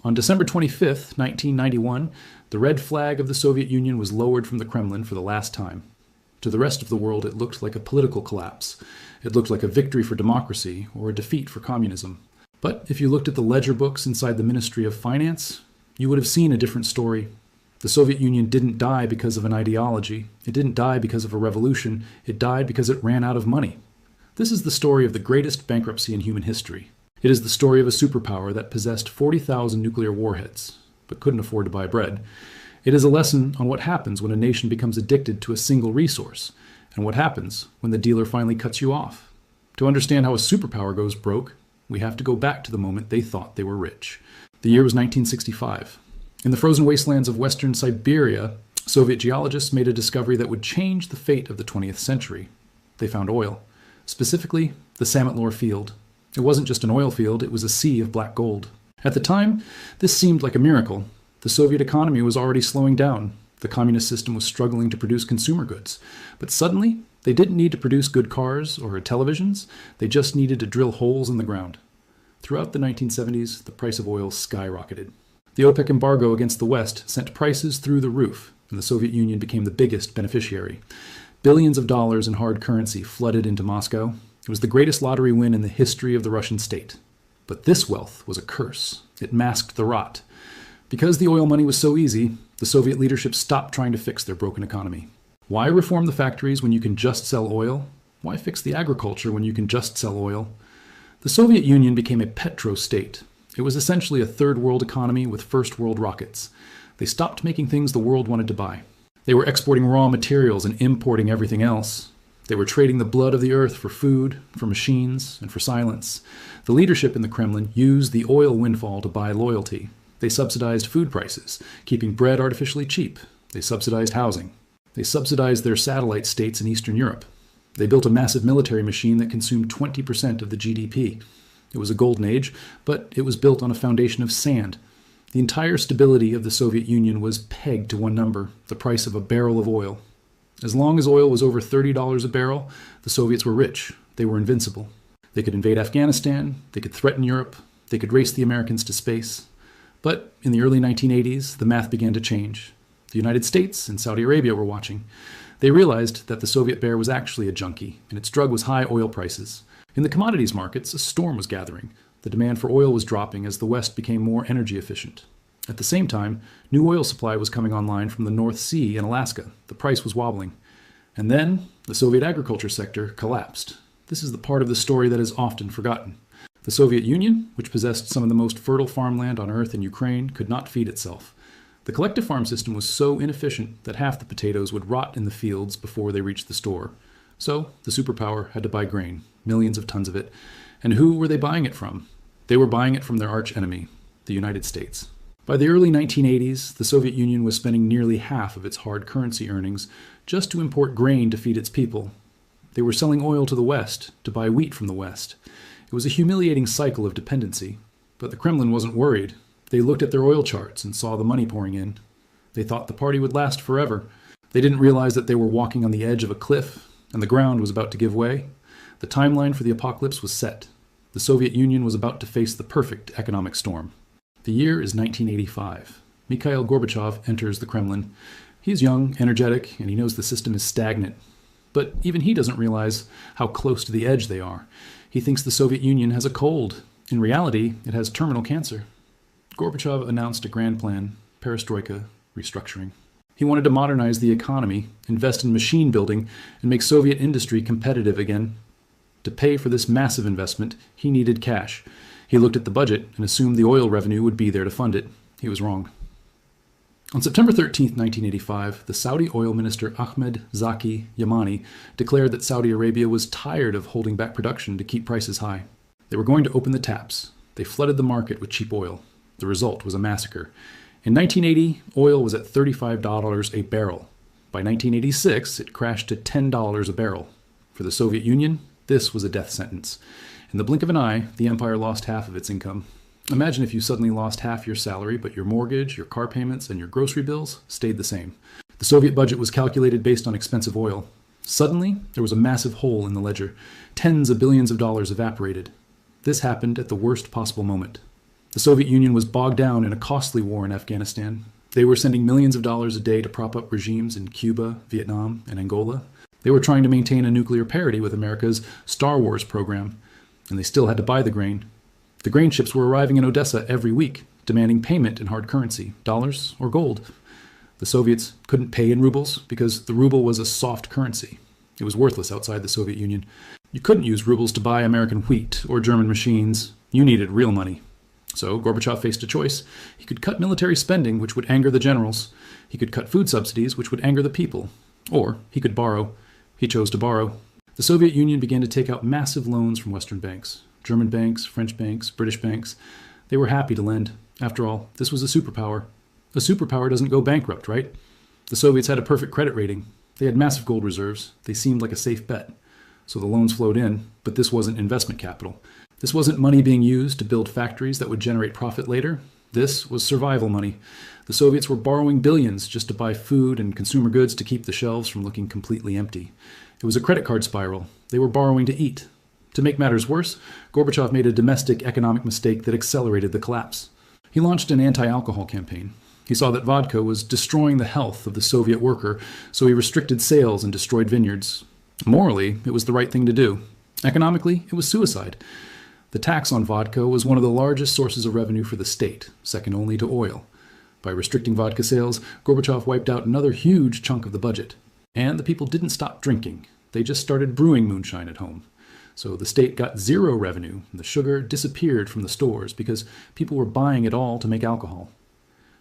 On December 25th, 1991, the red flag of the Soviet Union was lowered from the Kremlin for the last time. To the rest of the world, it looked like a political collapse. It looked like a victory for democracy or a defeat for communism. But if you looked at the ledger books inside the Ministry of Finance, you would have seen a different story. The Soviet Union didn't die because of an ideology. It didn't die because of a revolution. It died because it ran out of money. This is the story of the greatest bankruptcy in human history. It is the story of a superpower that possessed 40,000 nuclear warheads, but couldn't afford to buy bread. It is a lesson on what happens when a nation becomes addicted to a single resource, and what happens when the dealer finally cuts you off. To understand how a superpower goes broke, we have to go back to the moment they thought they were rich. The year was 1965. In the frozen wastelands of western Siberia, Soviet geologists made a discovery that would change the fate of the 20th century. They found oil, specifically the Samotlor field. It wasn't just an oil field, it was a sea of black gold. At the time, this seemed like a miracle. The Soviet economy was already slowing down. The communist system was struggling to produce consumer goods. But suddenly, they didn't need to produce good cars or televisions. They just needed to drill holes in the ground. Throughout the 1970s, the price of oil skyrocketed. The OPEC embargo against the West sent prices through the roof, and the Soviet Union became the biggest beneficiary. Billions of dollars in hard currency flooded into Moscow. It was the greatest lottery win in the history of the Russian state. But this wealth was a curse. It masked the rot. Because the oil money was so easy, the Soviet leadership stopped trying to fix their broken economy. Why reform the factories when you can just sell oil? Why fix the agriculture when you can just sell oil? The Soviet Union became a petro-state. It was essentially a third world economy with first world rockets. They stopped making things the world wanted to buy. They were exporting raw materials and importing everything else. They were trading the blood of the earth for food, for machines, and for silence. The leadership in the Kremlin used the oil windfall to buy loyalty. They subsidized food prices, keeping bread artificially cheap. They subsidized housing. They subsidized their satellite states in Eastern Europe. They built a massive military machine that consumed 20% of the GDP. It was a golden age, but it was built on a foundation of sand. The entire stability of the Soviet Union was pegged to one number, the price of a barrel of oil. As long as oil was over $30 a barrel, the Soviets were rich. They were invincible. They could invade Afghanistan. They could threaten Europe. They could race the Americans to space. But in the early 1980s, the math began to change. The United States and Saudi Arabia were watching. They realized that the Soviet bear was actually a junkie, and its drug was high oil prices. In the commodities markets, a storm was gathering. The demand for oil was dropping as the West became more energy efficient. At the same time, new oil supply was coming online from the North Sea and Alaska. The price was wobbling. And then, the Soviet agriculture sector collapsed. This is the part of the story that is often forgotten. The Soviet Union, which possessed some of the most fertile farmland on Earth in Ukraine, could not feed itself. The collective farm system was so inefficient that half the potatoes would rot in the fields before they reached the store. So, the superpower had to buy grain, millions of tons of it. And who were they buying it from? They were buying it from their arch-enemy, the United States. By the early 1980s, the Soviet Union was spending nearly half of its hard currency earnings just to import grain to feed its people. They were selling oil to the West, to buy wheat from the West. It was a humiliating cycle of dependency. But the Kremlin wasn't worried. They looked at their oil charts and saw the money pouring in. They thought the party would last forever. They didn't realize that they were walking on the edge of a cliff, and the ground was about to give way. The timeline for the apocalypse was set. The Soviet Union was about to face the perfect economic storm. The year is 1985. Mikhail Gorbachev enters the Kremlin. He's young, energetic, and he knows the system is stagnant. But even he doesn't realize how close to the edge they are. He thinks the Soviet Union has a cold. In reality, it has terminal cancer. Gorbachev announced a grand plan, perestroika, restructuring. He wanted to modernize the economy, invest in machine building, and make Soviet industry competitive again. To pay for this massive investment, he needed cash. He looked at the budget and assumed the oil revenue would be there to fund it. He was wrong. On September 13, 1985, the Saudi oil minister Ahmed Zaki Yamani declared that Saudi Arabia was tired of holding back production to keep prices high. They were going to open the taps. They flooded the market with cheap oil. The result was a massacre. In 1980, oil was at $35 a barrel. By 1986, it crashed to $10 a barrel. For the Soviet Union, this was a death sentence. In the blink of an eye, the empire lost half of its income. Imagine if you suddenly lost half your salary, but your mortgage, your car payments, and your grocery bills stayed the same. The Soviet budget was calculated based on expensive oil. Suddenly, there was a massive hole in the ledger. Tens of billions of dollars evaporated. This happened at the worst possible moment. The Soviet Union was bogged down in a costly war in Afghanistan. They were sending millions of dollars a day to prop up regimes in Cuba, Vietnam, and Angola. They were trying to maintain a nuclear parity with America's Star Wars program, and they still had to buy the grain. The grain ships were arriving in Odessa every week, demanding payment in hard currency, dollars or gold. The Soviets couldn't pay in rubles because the ruble was a soft currency. It was worthless outside the Soviet Union. You couldn't use rubles to buy American wheat or German machines. You needed real money. So Gorbachev faced a choice. He could cut military spending, which would anger the generals. He could cut food subsidies, which would anger the people. Or he could borrow. He chose to borrow. The Soviet Union began to take out massive loans from Western banks. German banks, French banks, British banks. They were happy to lend. After all, this was a superpower. A superpower doesn't go bankrupt, right? The Soviets had a perfect credit rating. They had massive gold reserves. They seemed like a safe bet. So the loans flowed in, but this wasn't investment capital. This wasn't money being used to build factories that would generate profit later. This was survival money. The Soviets were borrowing billions just to buy food and consumer goods to keep the shelves from looking completely empty. It was a credit card spiral. They were borrowing to eat. To make matters worse, Gorbachev made a domestic economic mistake that accelerated the collapse. He launched an anti-alcohol campaign. He saw that vodka was destroying the health of the Soviet worker, so he restricted sales and destroyed vineyards. Morally, it was the right thing to do. Economically, it was suicide. The tax on vodka was one of the largest sources of revenue for the state, second only to oil. By restricting vodka sales, Gorbachev wiped out another huge chunk of the budget. And the people didn't stop drinking. They just started brewing moonshine at home. So the state got zero revenue, and the sugar disappeared from the stores because people were buying it all to make alcohol.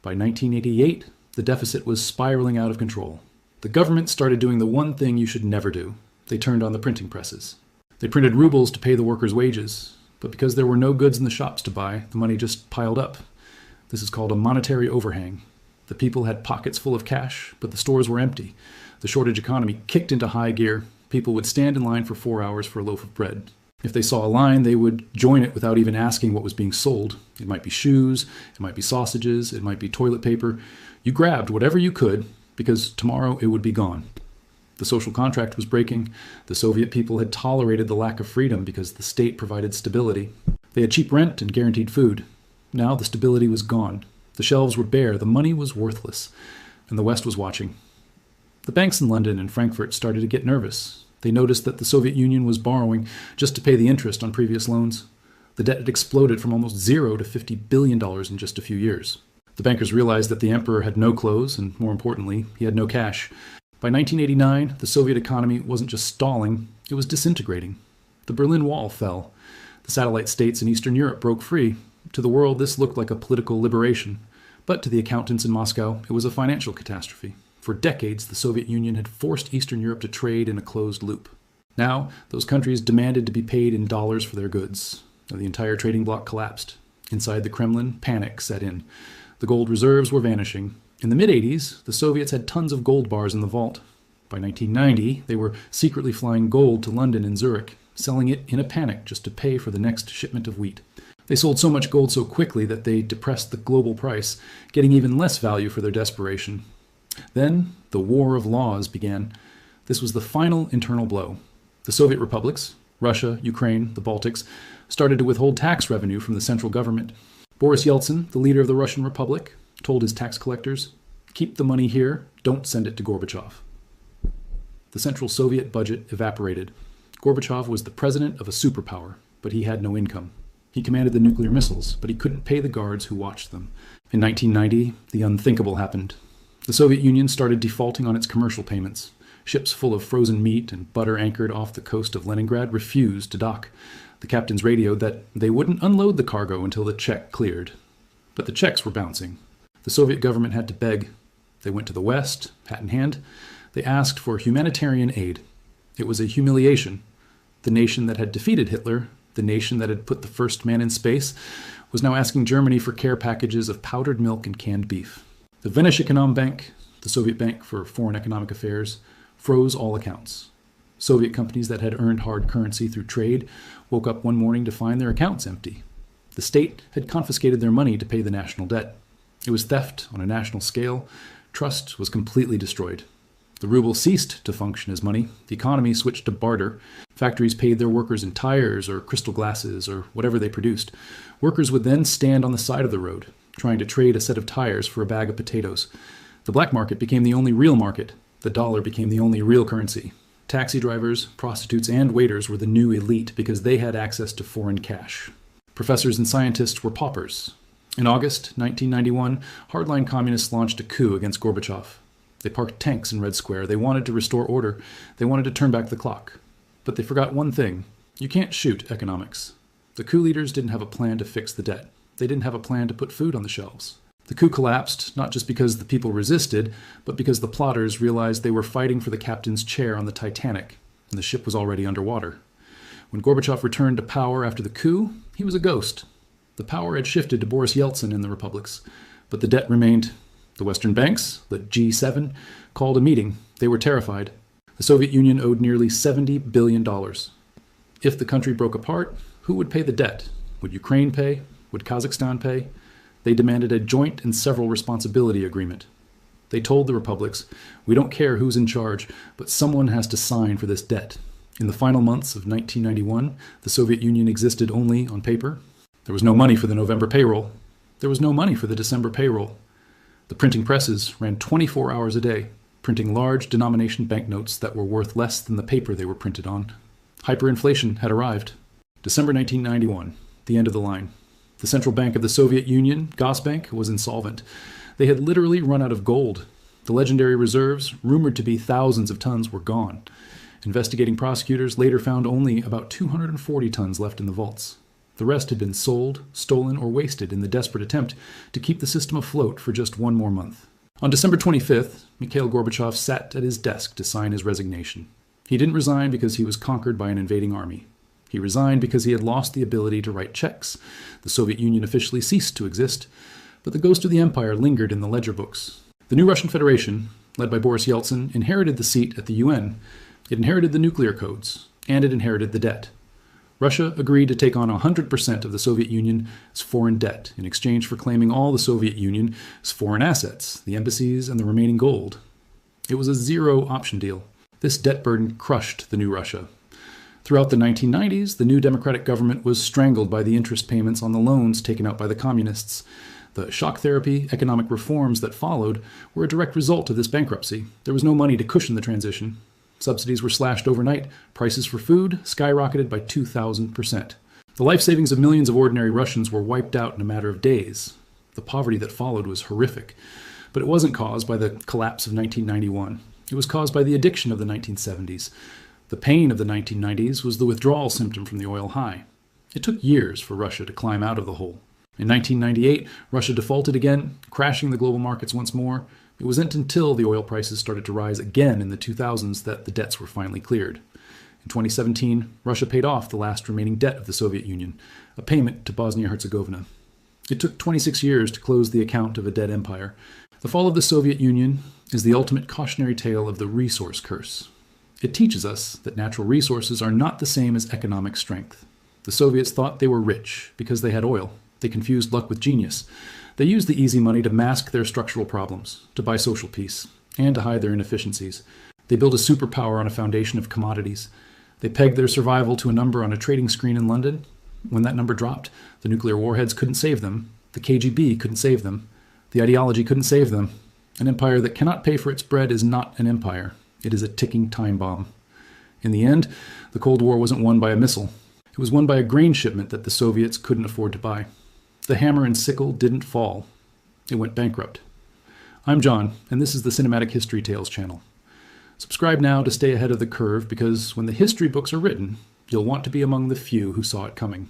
By 1988, the deficit was spiraling out of control. The government started doing the one thing you should never do. They turned on the printing presses. They printed rubles to pay the workers' wages. But because there were no goods in the shops to buy, the money just piled up. This is called a monetary overhang. The people had pockets full of cash, but the stores were empty. The shortage economy kicked into high gear. People would stand in line for 4 hours for a loaf of bread. If they saw a line, they would join it without even asking what was being sold. It might be shoes, it might be sausages, it might be toilet paper. You grabbed whatever you could, because tomorrow it would be gone. The social contract was breaking. The Soviet people had tolerated the lack of freedom because the state provided stability. They had cheap rent and guaranteed food. Now the stability was gone. The shelves were bare, the money was worthless, and the West was watching. The banks in London and Frankfurt started to get nervous. They noticed that the Soviet Union was borrowing just to pay the interest on previous loans. The debt had exploded from almost zero to $50 billion in just a few years. The bankers realized that the emperor had no clothes, and more importantly, he had no cash. By 1989, the Soviet economy wasn't just stalling, it was disintegrating. The Berlin Wall fell. The satellite states in Eastern Europe broke free. To the world, this looked like a political liberation. But to the accountants in Moscow, it was a financial catastrophe. For decades, the Soviet Union had forced Eastern Europe to trade in a closed loop. Now, those countries demanded to be paid in dollars for their goods. The entire trading bloc collapsed. Inside the Kremlin, panic set in. The gold reserves were vanishing. In the mid-'80s, the Soviets had tons of gold bars in the vault. By 1990, they were secretly flying gold to London and Zurich, selling it in a panic just to pay for the next shipment of wheat. They sold so much gold so quickly that they depressed the global price, getting even less value for their desperation. Then, the War of Laws began. This was the final internal blow. The Soviet republics, Russia, Ukraine, the Baltics, started to withhold tax revenue from the central government. Boris Yeltsin, the leader of the Russian Republic, told his tax collectors, "Keep the money here, don't send it to Gorbachev." The Central Soviet budget evaporated. Gorbachev was the president of a superpower, but he had no income. He commanded the nuclear missiles, but he couldn't pay the guards who watched them. In 1990, the unthinkable happened. The Soviet Union started defaulting on its commercial payments. Ships full of frozen meat and butter anchored off the coast of Leningrad refused to dock. The captains radioed that they wouldn't unload the cargo until the check cleared. But the checks were bouncing. The Soviet government had to beg. They went to the West, hat in hand. They asked for humanitarian aid. It was a humiliation. The nation that had defeated Hitler, the nation that had put the first man in space, was now asking Germany for care packages of powdered milk and canned beef. The Veneshikonombank, the Soviet Bank for Foreign Economic Affairs, froze all accounts. Soviet companies that had earned hard currency through trade woke up one morning to find their accounts empty. The state had confiscated their money to pay the national debt. It was theft on a national scale. Trust was completely destroyed. The ruble ceased to function as money. The economy switched to barter. Factories paid their workers in tires or crystal glasses or whatever they produced. Workers would then stand on the side of the road, trying to trade a set of tires for a bag of potatoes. The black market became the only real market. The dollar became the only real currency. Taxi drivers, prostitutes, and waiters were the new elite because they had access to foreign cash. Professors and scientists were paupers. In August 1991, hardline communists launched a coup against Gorbachev. They parked tanks in Red Square. They wanted to restore order. They wanted to turn back the clock. But they forgot one thing. You can't shoot economics. The coup leaders didn't have a plan to fix the debt. They didn't have a plan to put food on the shelves. The coup collapsed, not just because the people resisted, but because the plotters realized they were fighting for the captain's chair on the Titanic, and the ship was already underwater. When Gorbachev returned to power after the coup, he was a ghost. The power had shifted to Boris Yeltsin in the republics, but the debt remained. The Western banks, the G7, called a meeting. They were terrified. The Soviet Union owed nearly $70 billion. If the country broke apart, who would pay the debt? Would Ukraine pay? Would Kazakhstan pay? They demanded a joint and several responsibility agreement. They told the republics, we don't care who's in charge, but someone has to sign for this debt. In the final months of 1991, the Soviet Union existed only on paper. There was no money for the November payroll. There was no money for the December payroll. The printing presses ran 24 hours a day, printing large denomination banknotes that were worth less than the paper they were printed on. Hyperinflation had arrived. December 1991, the end of the line. The central bank of the Soviet Union, Gosbank, was insolvent. They had literally run out of gold. The legendary reserves, rumored to be thousands of tons, were gone. Investigating prosecutors later found only about 240 tons left in the vaults. The rest had been sold, stolen, or wasted in the desperate attempt to keep the system afloat for just one more month. On December 25th, Mikhail Gorbachev sat at his desk to sign his resignation. He didn't resign because he was conquered by an invading army. He resigned because he had lost the ability to write checks. The Soviet Union officially ceased to exist, but the ghost of the empire lingered in the ledger books. The new Russian Federation, led by Boris Yeltsin, inherited the seat at the UN. It inherited the nuclear codes, and it inherited the debt. Russia agreed to take on 100% of the Soviet Union as foreign debt in exchange for claiming all the Soviet Union as foreign assets, the embassies, and the remaining gold. It was a zero-option deal. This debt burden crushed the new Russia. Throughout the 1990s, the new democratic government was strangled by the interest payments on the loans taken out by the communists. The shock therapy, economic reforms that followed were a direct result of this bankruptcy. There was no money to cushion the transition. Subsidies were slashed overnight. Prices for food skyrocketed by 2,000%. The life savings of millions of ordinary Russians were wiped out in a matter of days. The poverty that followed was horrific. But it wasn't caused by the collapse of 1991. It was caused by the addiction of the 1970s. The pain of the 1990s was the withdrawal symptom from the oil high. It took years for Russia to climb out of the hole. In 1998, Russia defaulted again, crashing the global markets once more. It wasn't until the oil prices started to rise again in the 2000s that the debts were finally cleared. In 2017, Russia paid off the last remaining debt of the Soviet Union, a payment to Bosnia-Herzegovina. It took 26 years to close the account of a dead empire. The fall of the Soviet Union is the ultimate cautionary tale of the resource curse. It teaches us that natural resources are not the same as economic strength. The Soviets thought they were rich because they had oil. They confused luck with genius. They used the easy money to mask their structural problems, to buy social peace, and to hide their inefficiencies. They built a superpower on a foundation of commodities. They pegged their survival to a number on a trading screen in London. When that number dropped, the nuclear warheads couldn't save them. The KGB couldn't save them. The ideology couldn't save them. An empire that cannot pay for its bread is not an empire. It is a ticking time bomb. In the end, the Cold War wasn't won by a missile. It was won by a grain shipment that the Soviets couldn't afford to buy. The hammer and sickle didn't fall. It went bankrupt. I'm John, and this is the Cinematic History Tales channel. Subscribe now to stay ahead of the curve because when the history books are written, you'll want to be among the few who saw it coming.